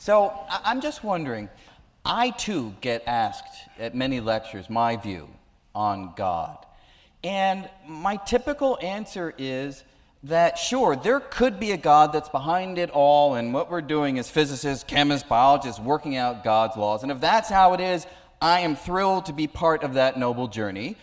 So I'm just wondering, I too get asked at many lectures my view on God. And my typical answer is that, sure, there could be a God that's behind it all, and what we're doing as physicists, chemists, biologists, working out God's laws. And if that's how it is, I am thrilled to be part of that noble journey.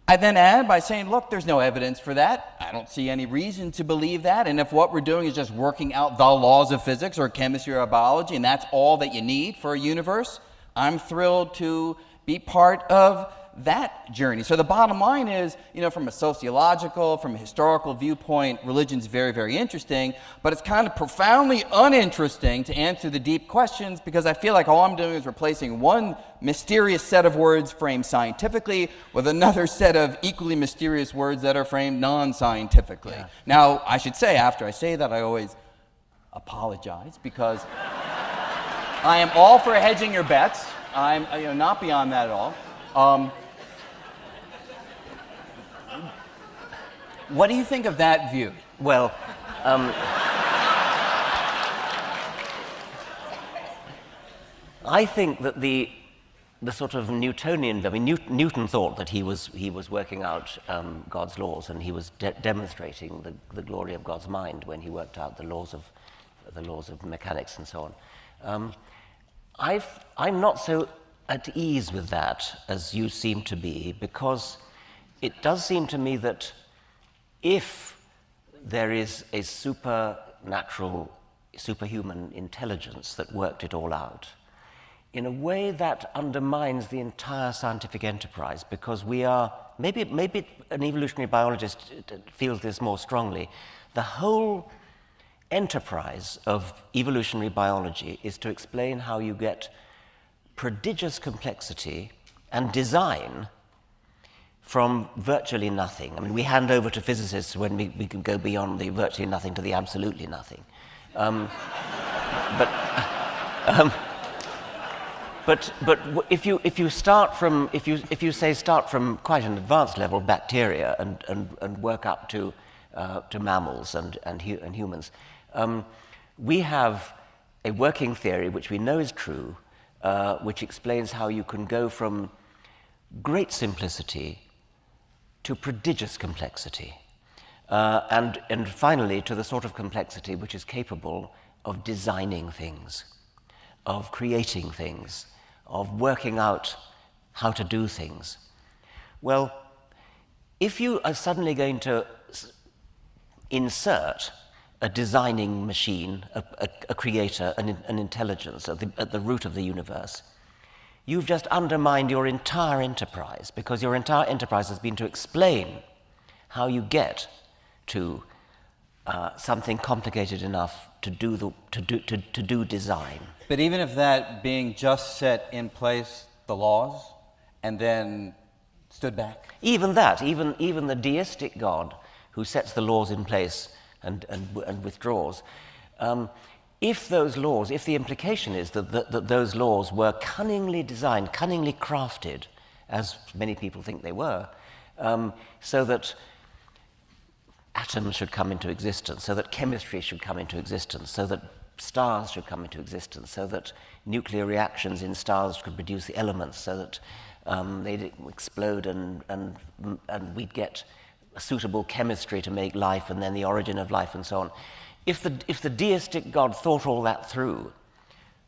I then add by saying, look, there's no evidence for that. I don't see any reason to believe that. And if what we're doing is just working out the laws of physics or chemistry or biology, and that's all that you need for a universe, I'm thrilled to be part of that journey. So the bottom line is, from a sociological, from a historical viewpoint, religion's very, very interesting, but it's kind of profoundly uninteresting to answer the deep questions, because I feel like all I'm doing is replacing one mysterious set of words framed scientifically with another set of equally mysterious words that are framed non-scientifically. Yeah. Now, I should say, after I say that, I always apologize, because I am all for hedging your bets. I'm not beyond that at all. What do you think of that view? Well, I think that the sort of Newtonian, Newton thought that he was working out God's laws, and he was demonstrating the glory of God's mind when he worked out the laws of mechanics and so on. I'm not so at ease with that as you seem to be, because it does seem to me that if there is a supernatural, superhuman intelligence that worked it all out, in a way that undermines the entire scientific enterprise, because we are, maybe an evolutionary biologist feels this more strongly, the whole enterprise of evolutionary biology is to explain how you get prodigious complexity and design from virtually nothing. I mean, we hand over to physicists when we can go beyond the virtually nothing to the absolutely nothing. But if you start from quite an advanced level, bacteria, and work up to mammals and humans, we have a working theory which we know is true, which explains how you can go from great simplicity to prodigious complexity, and finally to the sort of complexity which is capable of designing things, of creating things, of working out how to do things. Well, if you are suddenly going to insert a designing machine, a creator, an intelligence at the root of the universe, you've just undermined your entire enterprise, because your entire enterprise has been to explain how you get to something complicated enough to do design. But even if that being just set in place the laws and then stood back? Even that, even the deistic God who sets the laws in place and withdraws, if the implication is that those laws were cunningly designed, cunningly crafted, as many people think they were, so that atoms should come into existence, so that chemistry should come into existence, so that stars should come into existence, so that nuclear reactions in stars could produce the elements, so that they'd explode and we'd get a suitable chemistry to make life, and then the origin of life and so on. If the deistic God thought all that through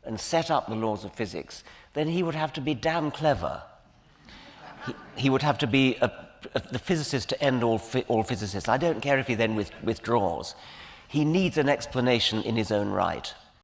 and set up the laws of physics, then he would have to be damn clever. He would have to be the physicist to end all physicists. I don't care if he then withdraws. He needs an explanation in his own right.